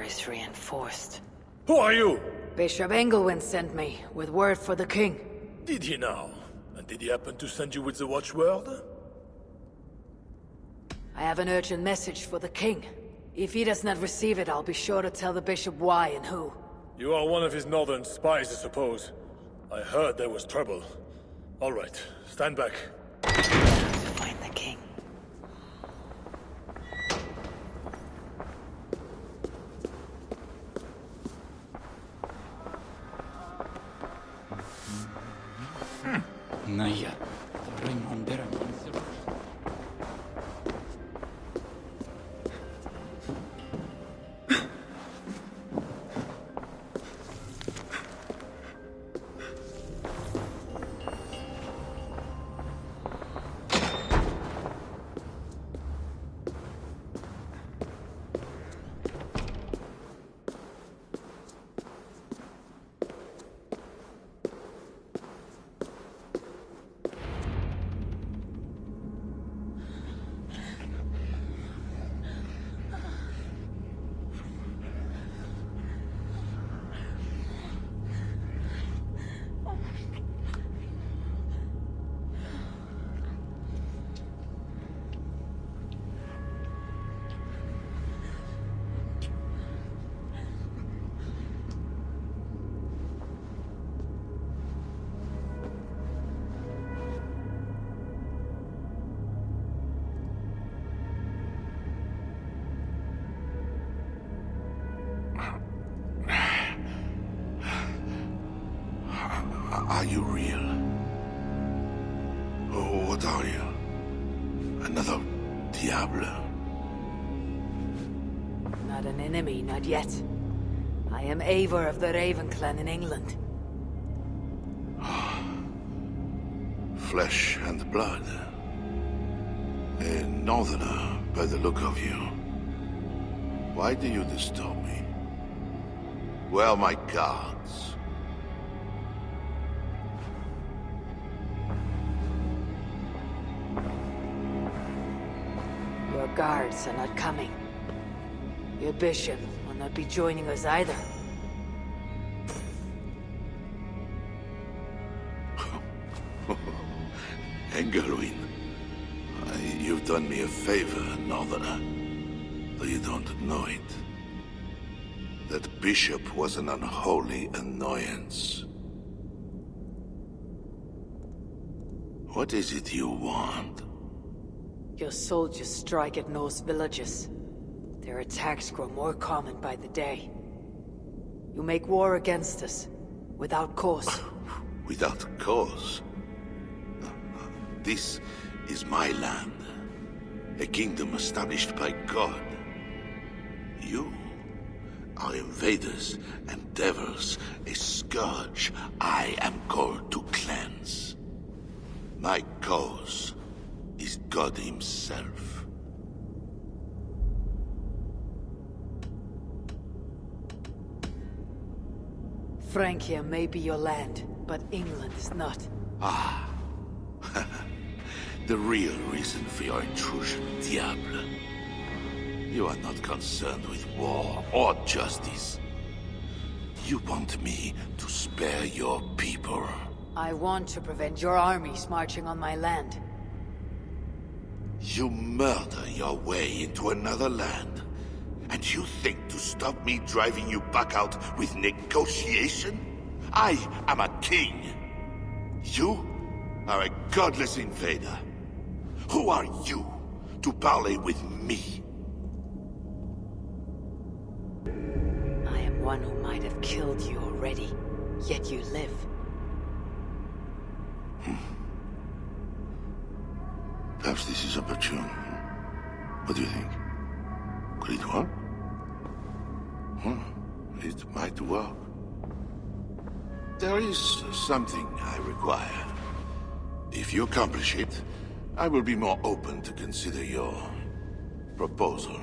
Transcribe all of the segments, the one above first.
door is reinforced. Who are you? Bishop Engelwin sent me, with word for the king. Did he now? And did he happen to send you with the watchword? I have an urgent message for the king. If he does not receive it, I'll be sure to tell the bishop why and who. You are one of his northern spies, I suppose. I heard there was trouble. All right, stand back. To find the king. Naya, Raimondera. Are you real? Oh, what are you? Another Diablo? Not an enemy, not yet. I am Eivor of the Raven clan in England. Flesh and blood. A northerner, by the look of you. Why do you disturb me? Where are my guards? Your guards are not coming. Your bishop will not be joining us either. Engelwin, you've done me a favor, northerner. Though you don't know it. That bishop was an unholy annoyance. What is it you want? Your soldiers strike at Norse villages. Their attacks grow more common by the day. You make war against us, without cause. Without cause? This is my land. A kingdom established by God. You are invaders and devils, a scourge I am called to cleanse. My cause is God himself. Francia may be your land, but England is not. Ah. The real reason for your intrusion, Diable. You are not concerned with war or justice. You want me to spare your people. I want to prevent your armies marching on my land. You murder your way into another land. And you think to stop me driving you back out with negotiation? I am a king. You are a godless invader. Who are you to parley with me? I am one who might have killed you already, yet you live. Perhaps this is opportune. What do you think? Could it work? It might work. There is something I require. If you accomplish it, I will be more open to consider your proposal.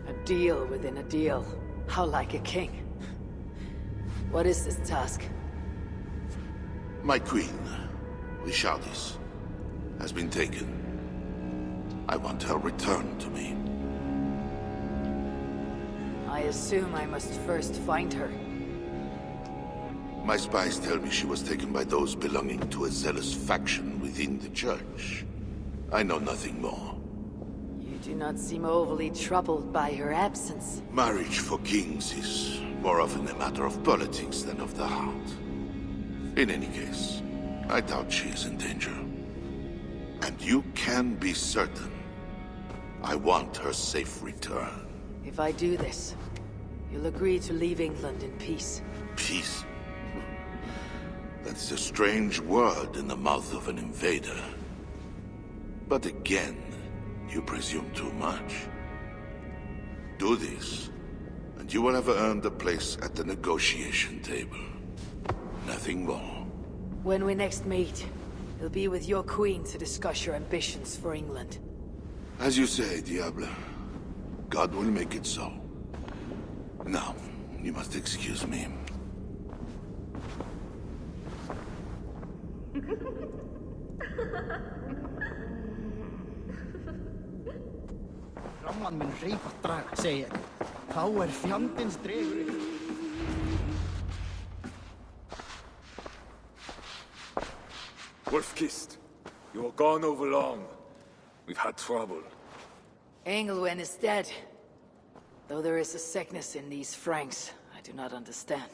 A deal within a deal. How like a king. What is this task? My queen, Richardis, has been taken. I want her returned to me. I assume I must first find her. My spies tell me she was taken by those belonging to a zealous faction within the church. I know nothing more. You do not seem overly troubled by her absence. Marriage for kings is more often a matter of politics than of the heart. In any case, I doubt she is in danger. And you can be certain I want her safe return. If I do this, you'll agree to leave England in peace. Peace? That is a strange word in the mouth of an invader. But again, you presume too much. Do this, and you will have earned a place at the negotiation table. Nothing more. When we next meet, you'll be with your queen to discuss your ambitions for England. As you say, Diable. God will make it so. Now, you must excuse me. Ramman mun reypa draga, segi ég. Þá fjandins dregur yfir. Wolf-Kissed, you were gone over long. We've had trouble. Engelwin is dead. Though there is a sickness in these Franks, I do not understand.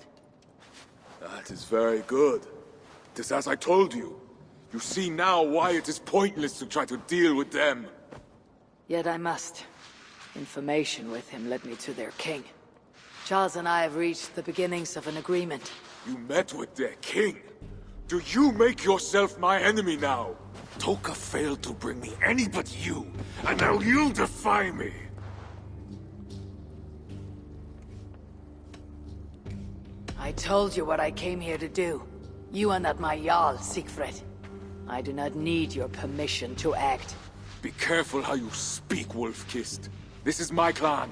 That is very good. It is as I told you. You see now why it is pointless to try to deal with them. Yet I must. Information with him led me to their king. Charles and I have reached the beginnings of an agreement. You met with their king? Do you make yourself my enemy now? Toka failed to bring me any but you, and now you'll defy me! I told you what I came here to do. You are not my Jarl, Siegfried. I do not need your permission to act. Be careful how you speak, Wolf-Kissed. This is my clan.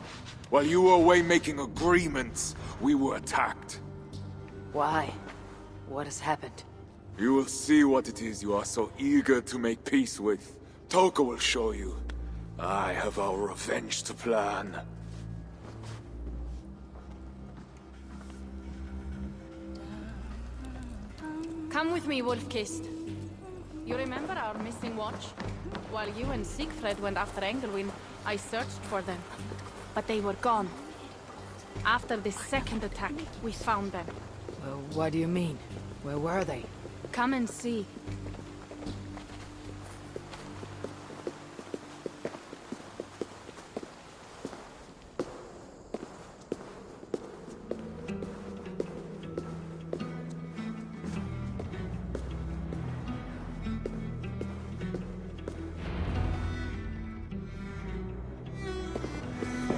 While you were away making agreements, we were attacked. Why? What has happened? You will see what it is you are so eager to make peace with. Toka will show you. I have our revenge to plan. Come with me, Wolf-Kissed. You remember our missing watch? While you and Siegfried went after Engelwin, I searched for them. But they were gone. After the second attack, we found them. Well, what do you mean? Where were they? Come and see.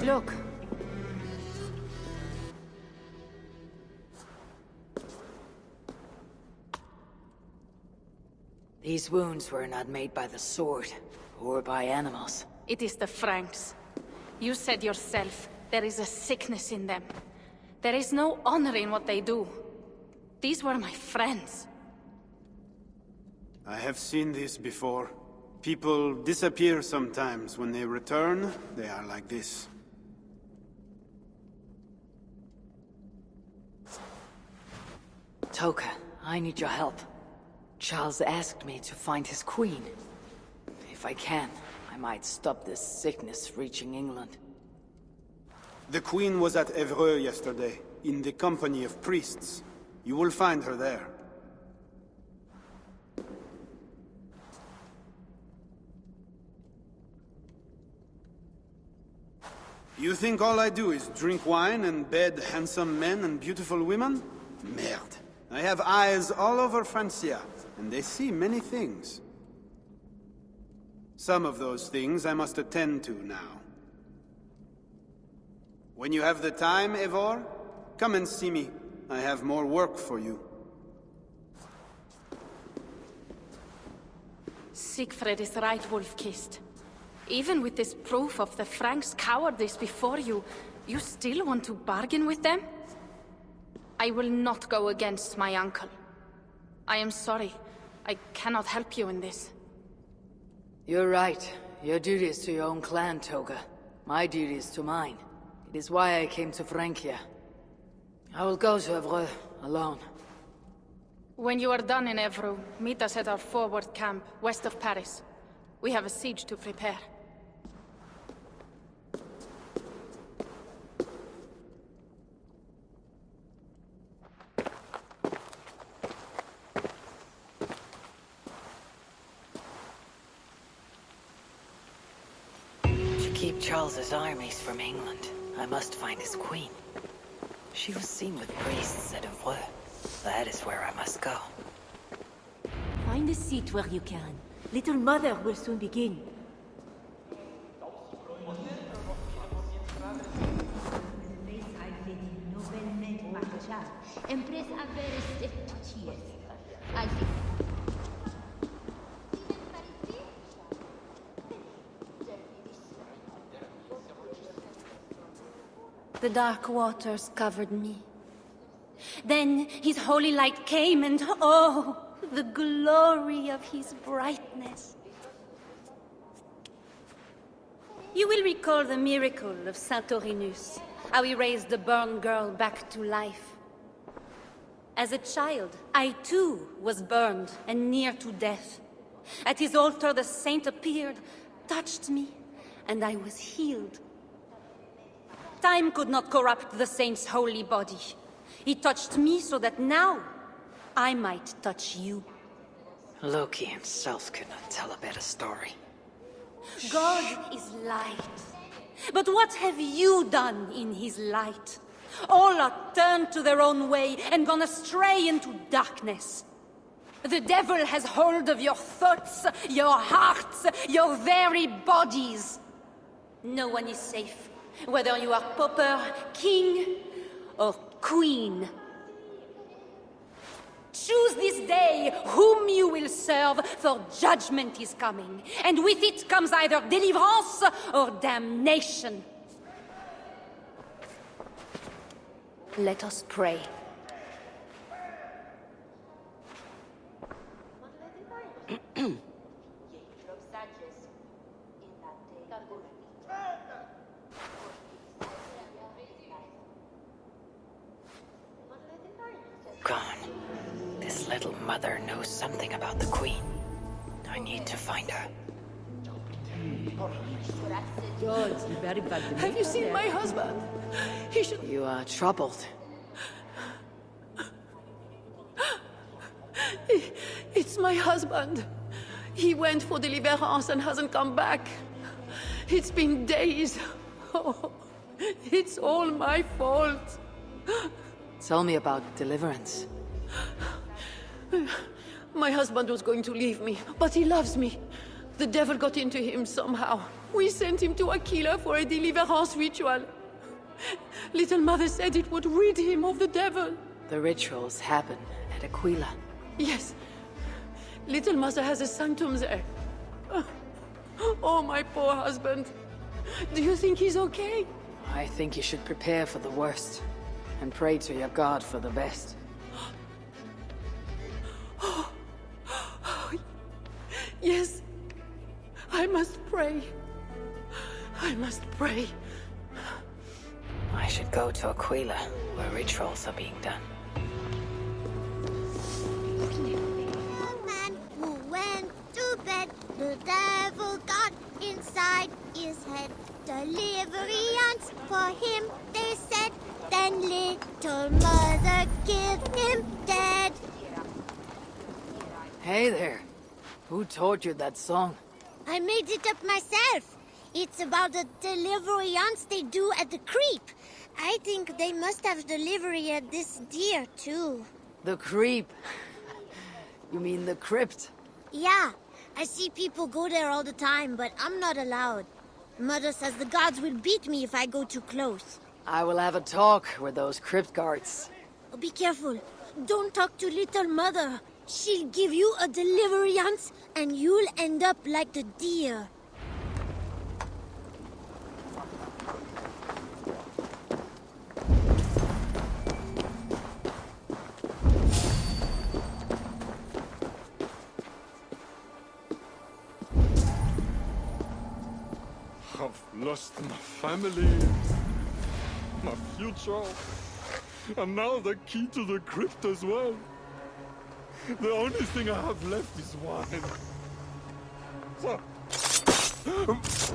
Look. These wounds were not made by the sword, or by animals. It is the Franks. You said yourself, there is a sickness in them. There is no honor in what they do. These were my friends. I have seen this before. People disappear sometimes. When they return, they are like this. Toka, I need your help. Charles asked me to find his queen. If I can, I might stop this sickness reaching England. The Queen was at Evreux yesterday, in the company of priests. You will find her there. You think all I do is drink wine and bed handsome men and beautiful women? Merde. I have eyes all over Francia, and they see many things. Some of those things I must attend to now. When you have the time, Eivor, come and see me. I have more work for you. Siegfried is right, Wolf-Kissed. Even with this proof of the Franks' cowardice before you, you still want to bargain with them? I will not go against my uncle. I am sorry. I cannot help you in this. You're right. Your duty is to your own clan, Toga. My duty is to mine. It is why I came to Francia. I will go to Evreux alone. When you are done in Evreux, meet us at our forward camp, west of Paris. We have a siege to prepare. To keep Charles's armies from England, I must find his queen. She was seen with priests at Evreux. That is where I must go. Find a seat where you can. Little Mother will soon begin. The dark waters covered me. Then his holy light came, and oh, the glory of his brightness. You will recall the miracle of Saint Aurinus, how he raised the burned girl back to life. As a child, I too was burned and near to death. At his altar the saint appeared, touched me, and I was healed. Time could not corrupt the saint's holy body. He touched me so that now I might touch you. Loki himself could not tell a better story. God is light. But what have you done in his light? All are turned to their own way and gone astray into darkness. The devil has hold of your thoughts, your hearts, your very bodies. No one is safe, whether you are pauper, king, or queen. Choose this day whom you will serve, for judgment is coming, and with it comes either deliverance or damnation. Let us pray. Gone. This little mother knows something about the queen. I need to find her. Have you seen my husband? He should... You are troubled. It's my husband. He went for deliverance and hasn't come back. It's been days. Oh, it's all my fault. Tell me about deliverance. My husband was going to leave me, but he loves me. The devil got into him somehow. We sent him to Aquila for a deliverance ritual. Little Mother said it would rid him of the devil. The rituals happen at Aquila. Yes. Little Mother has a sanctum there. Oh, my poor husband. Do you think he's okay? I think you should prepare for the worst and pray to your God for the best. Yes. I must pray. I must pray. I should go to Aquila, where rituals are being done. The man who went to bed, the devil got inside his head. Deliverance for him, they said. Then little mother killed him dead. Hey there. Who taught you that song? I made it up myself. It's about the deliverance they do at the creep. I think they must have delivery at this deer, too. The creep. You mean the crypt? Yeah, I see people go there all the time, but I'm not allowed. Mother says the gods will beat me if I go too close. I will have a talk with those crypt guards. Oh, be careful. Don't talk to little Mother. She'll give you a deliverance, and you'll end up like the deer. I've lost my family. My future. And now the key to the crypt as well. The only thing I have left is wine.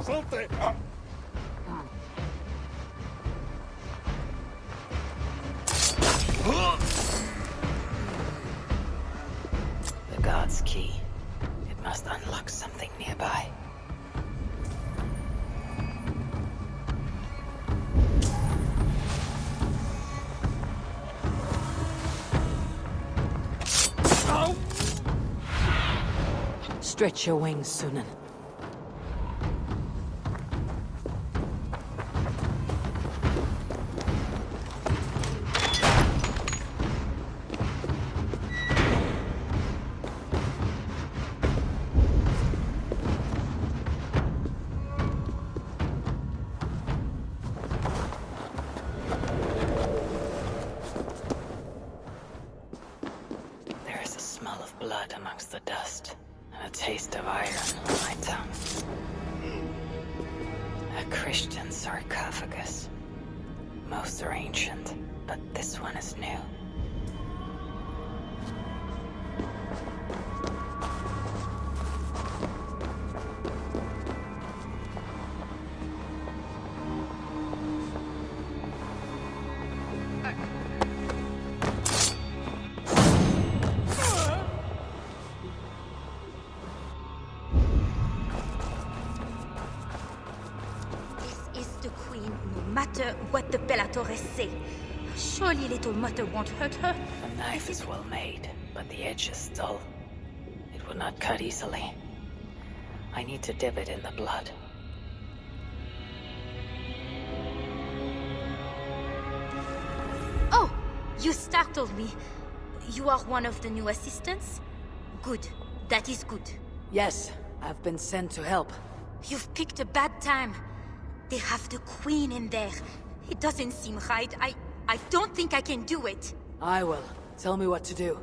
Salte! The God's key. It must unlock something nearby. Stretch your wings, Sunan. There is a smell of blood amongst the dust. A taste of iron on my tongue. A Christian sarcophagus. Most are ancient, but this one is new. No matter what the Bellatores say. Surely little Mother won't hurt her. The knife is well made, but the edge is dull. It will not cut easily. I need to dip it in the blood. Oh! You startled me. You are one of the new assistants? Good. That is good. Yes, I've been sent to help. You've picked a bad time. They have the Queen in there. It doesn't seem right. I don't think I can do it. I will. Tell me what to do.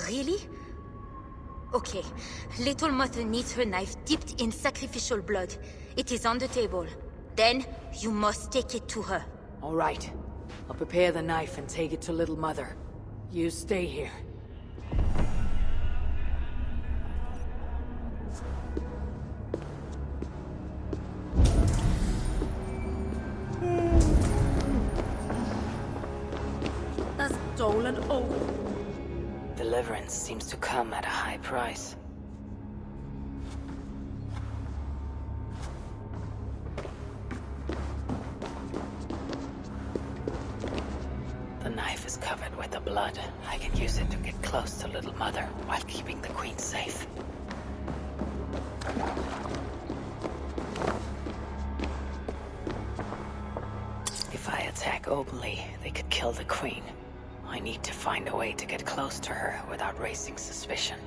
Really? Okay. Little Mother needs her knife dipped in sacrificial blood. It is on the table. Then, you must take it to her. All right. I'll prepare the knife and take it to Little Mother. You stay here. Stolen oath. Deliverance seems to come at a high price. The knife is covered with the blood. I can use it to get close to Little Mother while keeping the Queen safe. If I attack openly, they could kill the Queen. I need to find a way to get close to her without raising suspicion.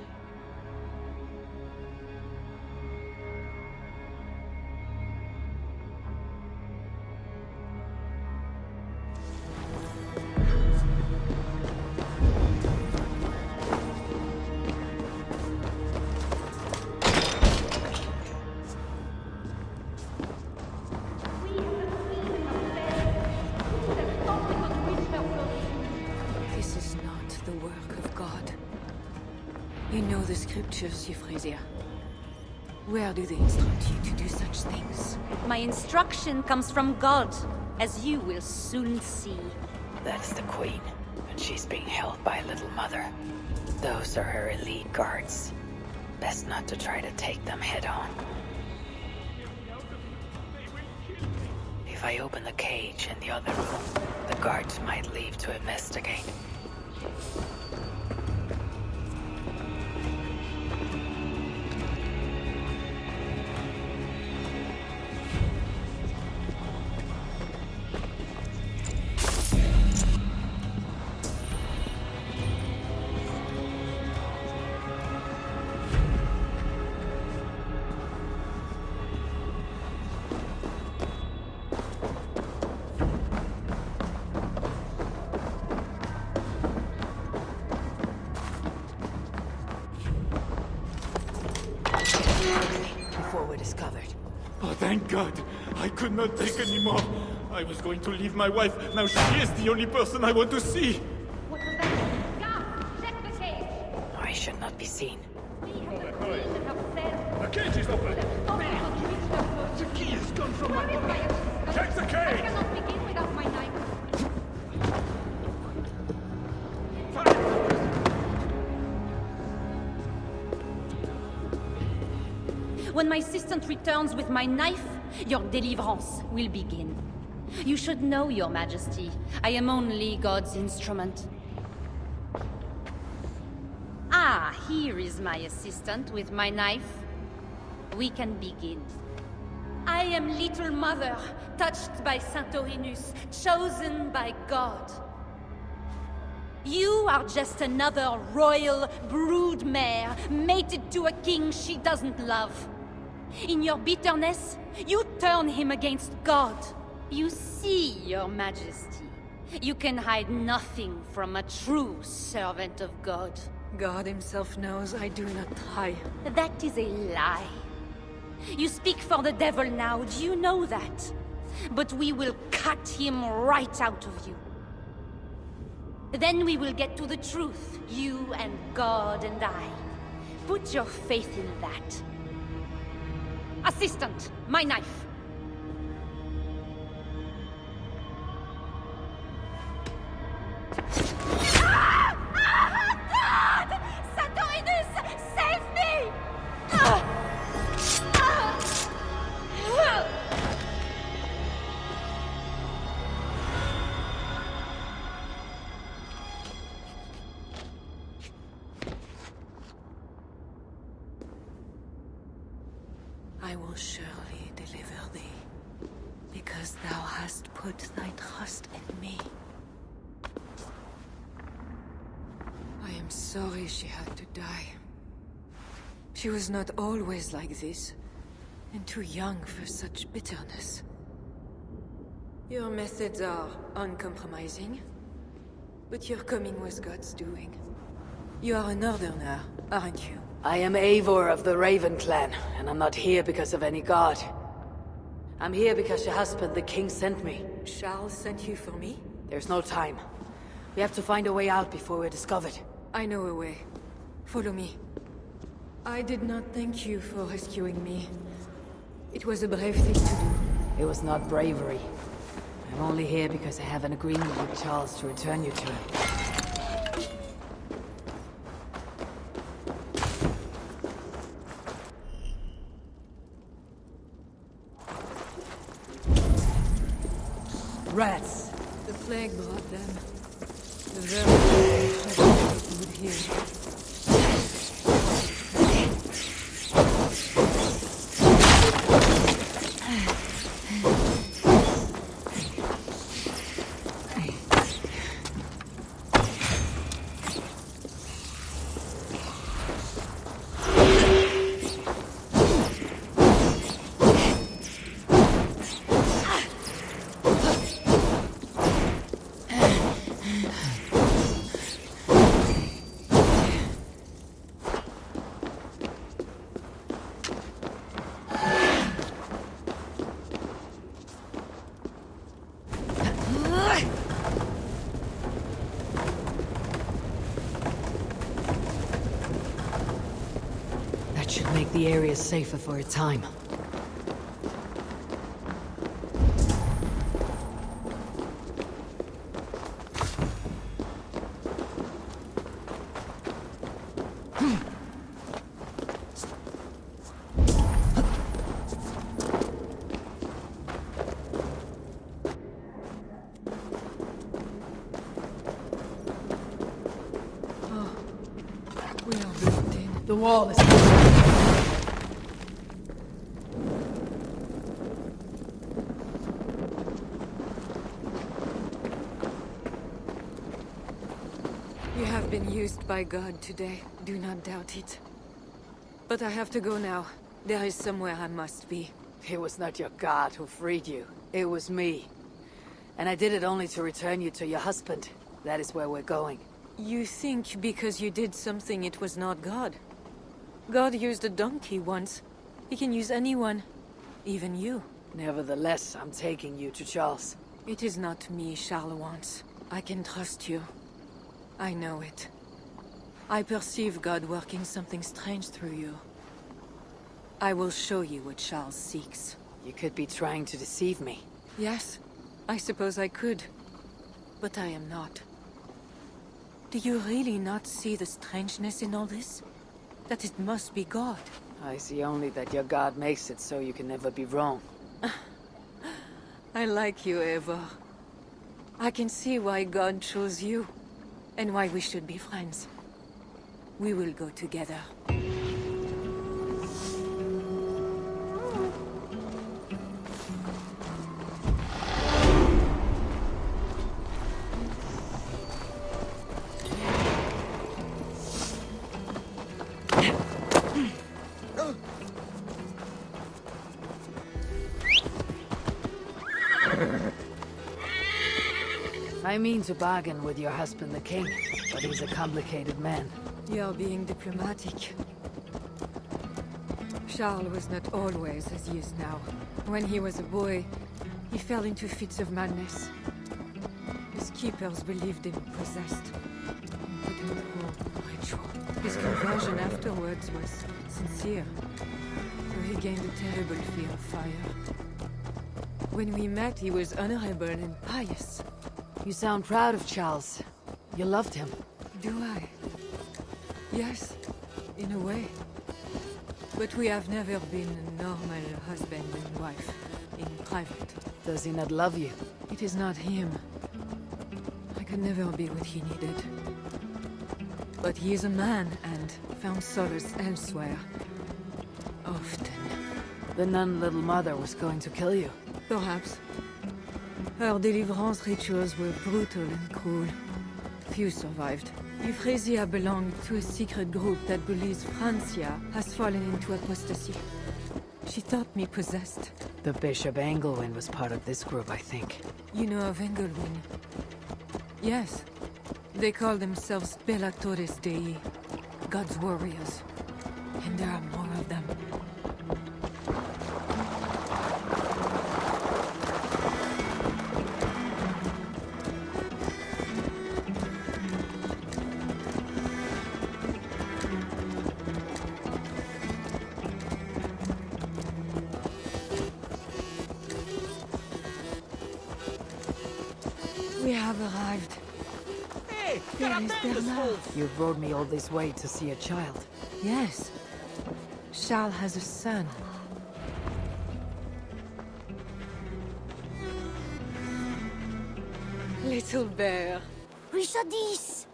You know the scriptures, Euphrasia. Where do they instruct you to do such things? My instruction comes from God, as you will soon see. That is the Queen, and she's being held by Little Mother. Those are her elite guards. Best not to try to take them head on. If I open the cage in the other room, the guards might leave to investigate. Before we're discovered. Oh, thank God! I could not take any more. I was going to leave my wife. Now she is the only person I want to see. What was that? Guard, check the cage. I should not be seen. The cage is open. The key has come from my pocket. Check the I cage. cannot begin without my knife. When my assistant returns with my knife, your deliverance will begin. You should know, Your Majesty, I am only God's instrument. Ah, here is my assistant with my knife. We can begin. I am Little Mother, touched by Santorinus, chosen by God. You are just another royal broodmare, mated to a king she doesn't love. In your bitterness, you turn him against God. You see, Your Majesty, you can hide nothing from a true servant of God. God himself knows I do not try. That is a lie. You speak for the devil now, do you know that? But we will cut him right out of you. Then we will get to the truth, you and God and I. Put your faith in that. Assistant, my knife. God! Santorinus, save me! I will surely deliver thee, because thou hast put thy trust in me. I am sorry she had to die. She was not always like this, and too young for such bitterness. Your methods are uncompromising, but your coming was God's doing. You are a northerner, aren't you? I am Eivor of the Raven clan, and I'm not here because of any god. I'm here because your husband, the king, sent me. Charles sent you for me? There's no time. We have to find a way out before we're discovered. I know a way. Follow me. I did not thank you for rescuing me. It was a brave thing to do. It was not bravery. I'm only here because I have an agreement with Charles to return you to him. Rats! The plague brought them. The very thing would heal. That should make the area safer for a time. We are blocked in. The wall is... You have been used by God today. Do not doubt it. But I have to go now. There is somewhere I must be. It was not your god who freed you. It was me. And I did it only to return you to your husband. That is where we're going. You think because you did something it was not God? God used a donkey once. He can use anyone. Even you. Nevertheless, I'm taking you to Charles. It is not me Charles wants. I can trust you. I know it. I perceive God working something strange through you. I will show you what Charles seeks. You could be trying to deceive me. Yes, I suppose I could. But I am not. Do you really not see the strangeness in all this? That it must be God? I see only that your god makes it so you can never be wrong. I like you, Eivor. I can see why God chose you, and why we should be friends. We will go together. I mean to bargain with your husband the king, but he's a complicated man. You're being diplomatic. Charles was not always as he is now. When he was a boy, he fell into fits of madness. His keepers believed him possessed, and put him through a ritual. His conversion afterwards was sincere, though he gained a terrible fear of fire. When we met, he was honorable and pious. You sound proud of Charles. You loved him. Do I? Yes, in a way. But we have never been a normal husband and wife, in private. Does he not love you? It is not him. I could never be what he needed. But he is a man, and found solace elsewhere. Often. The nun little mother was going to kill you. Perhaps. Her deliverance rituals were brutal and cruel. Few survived. Euphrasia belonged to a secret group that believes Francia has fallen into apostasy. She thought me possessed. The Bishop Engelwin was part of this group, I think. You know of Engelwin? Yes. They call themselves Bellatores Dei, God's warriors. And there are more of them. We have arrived. Hey, There is Bernard. You rode me all this way to see a child. Yes. Charles has a son. Little bear. Richardis!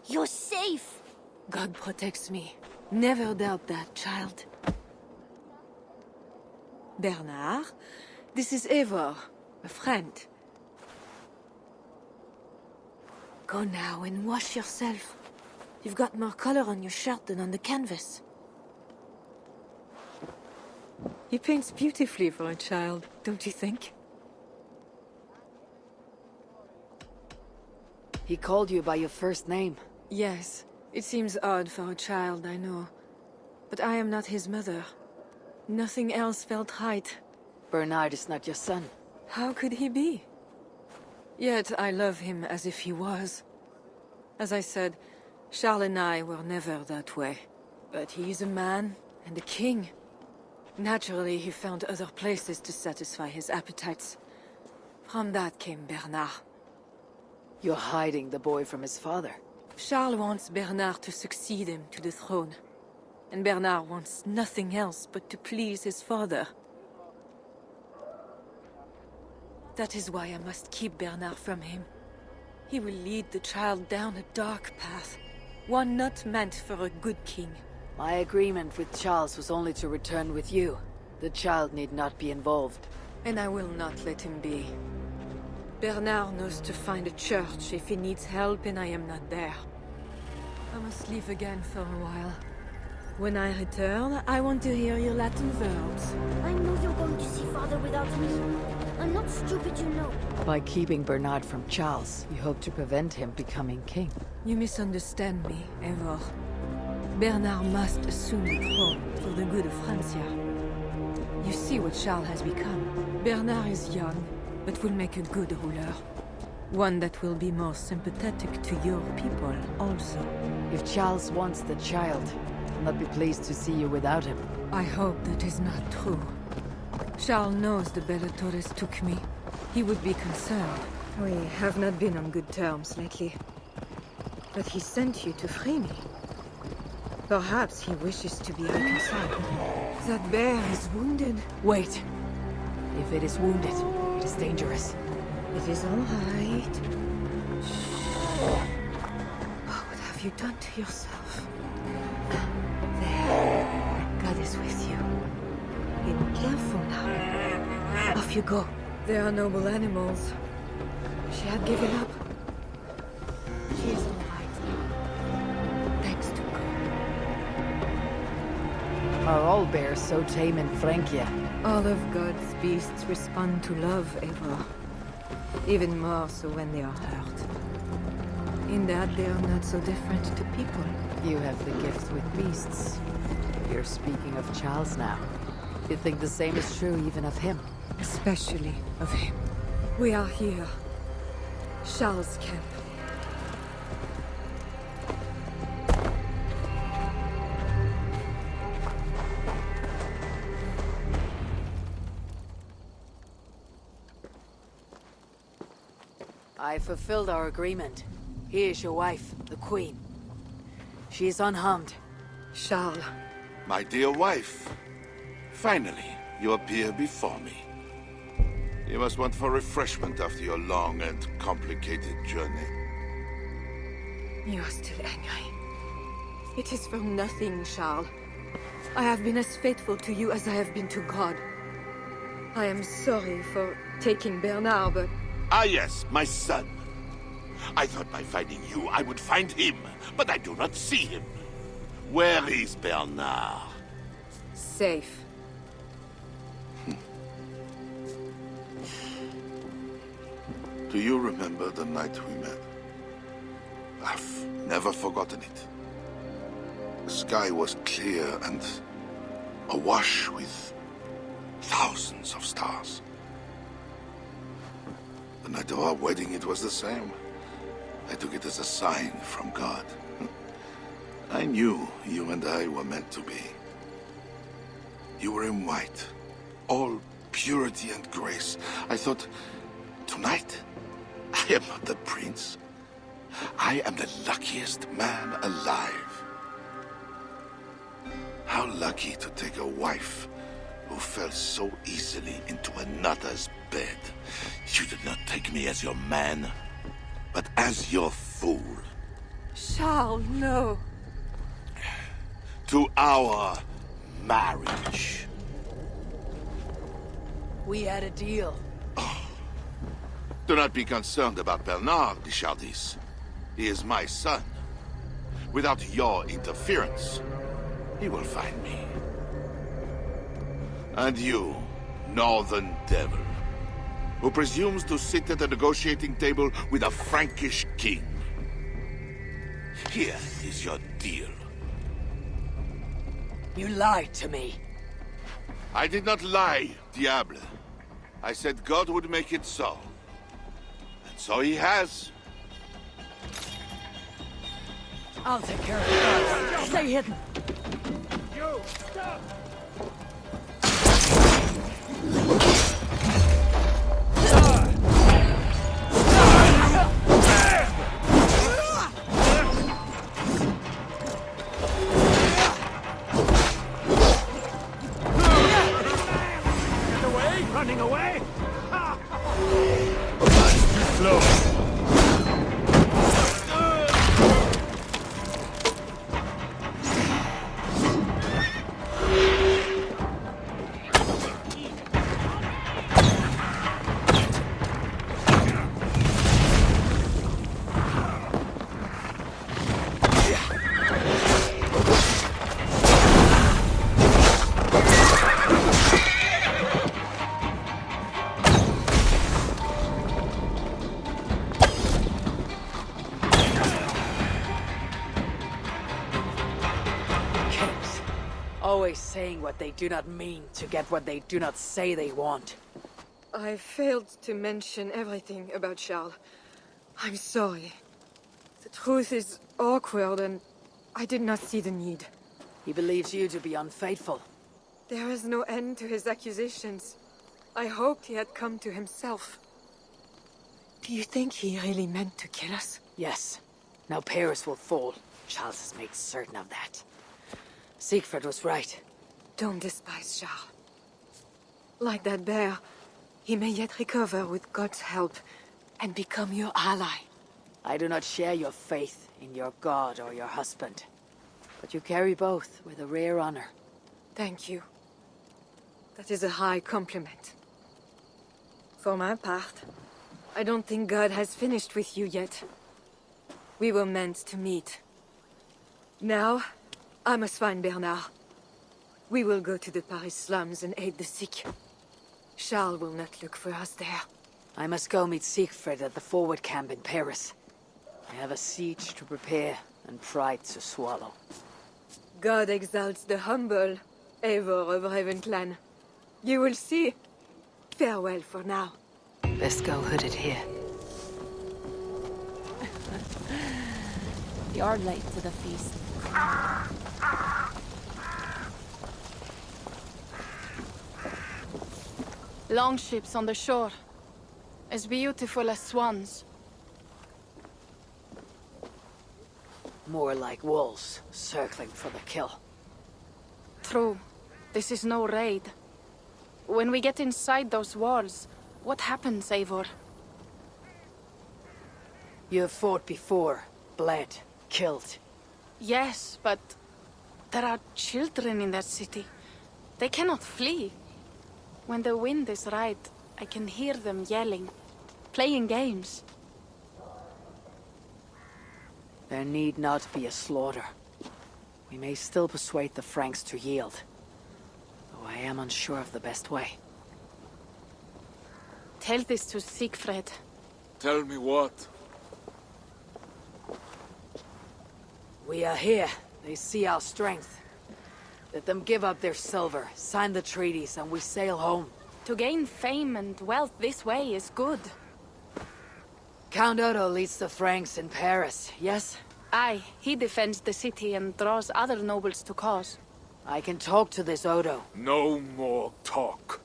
You're safe! God protects me. Never doubt that, child. Bernard, this is Eivor, a friend. Go now and wash yourself. You've got more color on your shirt than on the canvas. He paints beautifully for a child, don't you think? He called you by your first name. Yes. It seems odd for a child, I know. But I am not his mother. Nothing else felt right. Bernard is not your son. How could he be? Yet I love him as if he was. As I said, Charles and I were never that way. But he is a man and a king. Naturally, he found other places to satisfy his appetites. From that came Bernard. You're hiding the boy from his father. Charles wants Bernard to succeed him to the throne. And Bernard wants nothing else but to please his father. That is why I must keep Bernard from him. He will lead the child down a dark path. One not meant for a good king. My agreement with Charles was only to return with you. The child need not be involved. And I will not let him be. Bernard knows to find a church if he needs help and I am not there. I must leave again for a while. When I return, I want to hear your Latin verbs. I know you're going to see Father without me. I'm not stupid, you know. By keeping Bernard from Charles, you hope to prevent him becoming king. You misunderstand me, Eivor. Bernard must assume the throne for the good of Francia. You see what Charles has become. Bernard is young, but will make a good ruler. One that will be more sympathetic to your people also. If Charles wants the child, I'll not be pleased to see you without him. I hope that is not true. Charles knows the Bellatores took me. He would be concerned. We have not been on good terms lately. But he sent you to free me. Perhaps he wishes to be reconciled. That bear is wounded. Wait. If it is wounded, it is dangerous. It is all right. Shh. What have you done to yourself? There. God is with you. Be careful now. Off you go. They are noble animals. She had given up. She is all right now. Thanks to God. Are all bears so tame in Francia? All of God's beasts respond to love, Eivor. Even more so when they are hurt. In that, they are not so different to people. You have the gift with beasts. You're speaking of Charles now. You think the same is true even of him? Especially of him. We are here. Charles' camp. I fulfilled our agreement. Here is your wife, the Queen. She is unharmed. Charles. My dear wife, finally, you appear before me. You must want for refreshment after your long and complicated journey. You are still angry. It is for nothing, Charles. I have been as faithful to you as I have been to God. I am sorry for taking Bernard, but... Ah yes, my son. I thought by finding you, I would find him, but I do not see him. Where is Bernard? Safe. Do you remember the night we met? I've never forgotten it. The sky was clear and awash with thousands of stars. The night of our wedding, it was the same. I took it as a sign from God. I knew you and I were meant to be. You were in white, all purity and grace. I thought, tonight, I am not the prince. I am the luckiest man alive. How lucky to take a wife who fell so easily into another's bed. You did not take me as your man, but as your fool. Charles, no. To our marriage. We had a deal. Do not be concerned about Bernard, Bichardis. He is my son. Without your interference, he will find me. And you, Northern Devil, who presumes to sit at a negotiating table with a Frankish king. Here is your deal. You lied to me. I did not lie, Diable. I said God would make it so. And so he has. I'll take care of it. Stay hidden. You, stop! Running away? That's too slow. Always saying what they do not mean to get what they do not say they want. I failed to mention everything about Charles. I'm sorry. The truth is awkward and I did not see the need. He believes you to be unfaithful. There is no end to his accusations. I hoped he had come to himself. Do you think he really meant to kill us? Yes. Now Paris will fall. Charles has made certain of that. Siegfried was right. Don't despise Charles. Like that bear, he may yet recover with God's help and become your ally. I do not share your faith in your god or your husband. But you carry both with a rare honor. Thank you. That is a high compliment. For my part, I don't think God has finished with you yet. We were meant to meet. Now, I must find Bernard. We will go to the Paris slums and aid the sick. Charles will not look for us there. I must go meet Siegfried at the forward camp in Paris. I have a siege to prepare and pride to swallow. God exalts the humble, Eivor of Ravenclan. You will see. Farewell for now. Best go hooded here. You're late to the feast. Longships on the shore. As beautiful as swans. More like wolves, circling for the kill. True. This is no raid. When we get inside those walls, what happens, Eivor? You have fought before, bled, killed. Yes, but there are children in that city. They cannot flee. When the wind is right, I can hear them yelling, playing games. There need not be a slaughter. We may still persuade the Franks to yield. Though I am unsure of the best way. Tell this to Siegfried. Tell me what? We are here. They see our strength. Let them give up their silver, sign the treaties, and we sail home. To gain fame and wealth this way is good. Count Otto leads the Franks in Paris, yes? Aye, he defends the city and draws other nobles to cause. I can talk to this Odo. No more talk.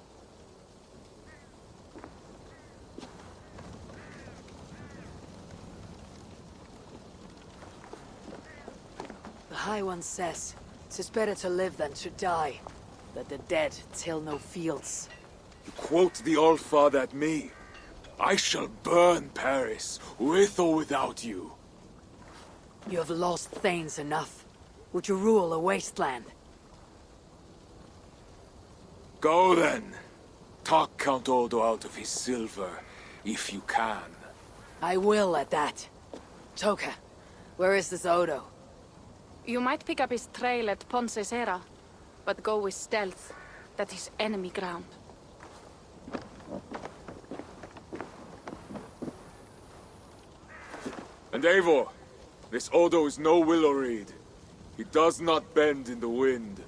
The High One says, 'tis better to live than to die. That the dead till no fields. You quote the Allfather at me. I shall burn Paris, with or without you. You have lost Thanes enough. Would you rule a wasteland? Go then. Talk Count Odo out of his silver, if you can. I will at that. Toka, where is this Odo? You might pick up his trail at Poncesera, but go with stealth. That is enemy ground. And Eivor, this Odo is no willow reed. He does not bend in the wind.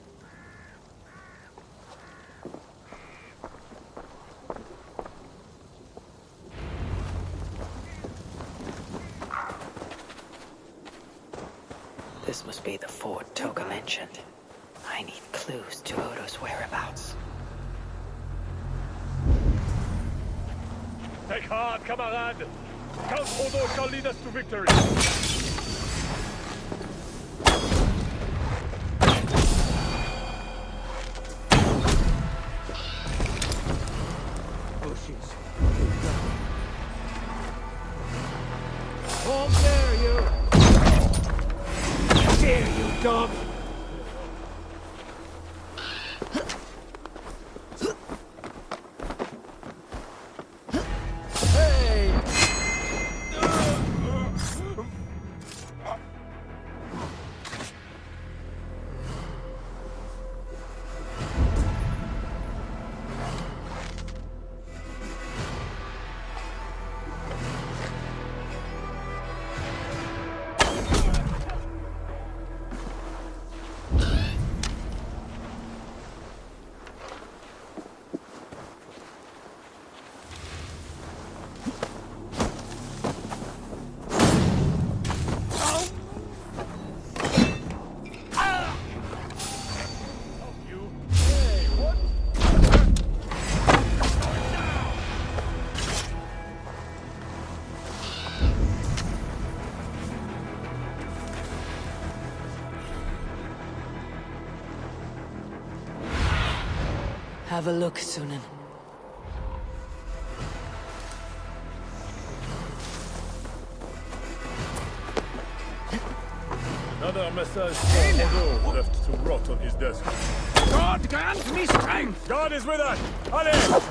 This must be the fort Toka mentioned. I need clues to Odo's whereabouts. Take heart, camarade! Count Odo shall lead us to victory! Hold there, you! Dare you, dog! Have a look, Sunan. Another message from Odo left to rot on his desk. God grant me strength! God is with us! Allez!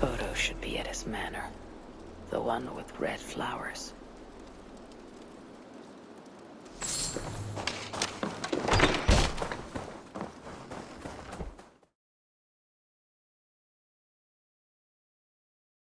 Odo should be at his manor. The one with red flowers.